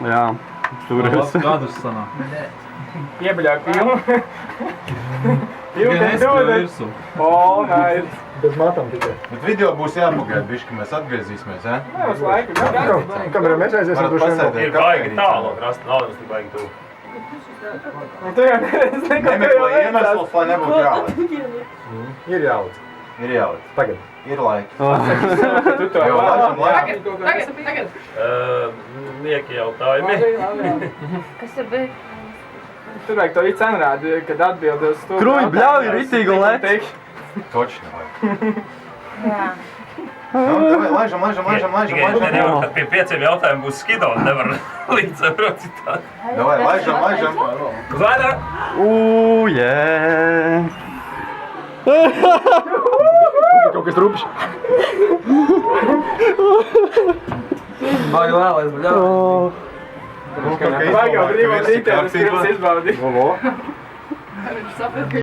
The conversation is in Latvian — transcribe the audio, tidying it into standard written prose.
Jā, turies. Gadus sanāk. Iebaļāk filmu. Tikai neskatījos virsū. O, nice. Bez matām tikai. Bet video būs jāpagaida, bišķi, ka mēs atgriezīsimies, ja? Nē, uz laiku. Kamēr mēs aiziesim, Varat droši vien pasēdēt. Ir baigi tālu, krasta nav nemaz tik baigi tuvu. Un tu jau nezinu, ko Nemeklē iemeslus, lai nebūtu jāliek. ir jālic. Ir jāliek. Tagad. Ir laiki. Tu to Jo, laižam, laižam. Tagad. Nieki jautājumi. Kas tur bija? Tur vajag to visu anrādi, kad atbildi uz to. Kruj, bļauj, ritīgi lec. Toči nevajag. Jā. Nu, davai, laižam. Tikai nevar, kad pie 5 jautājumiem būs skido, nevar līdzsvarot citādi. Davai, laižam. Uz vaļā! Jē. Kaut kas rupšs. Baigi vēlēs, bļauj. Vajag jau brīvā rītē, uz pirms izbaudīt. Vo.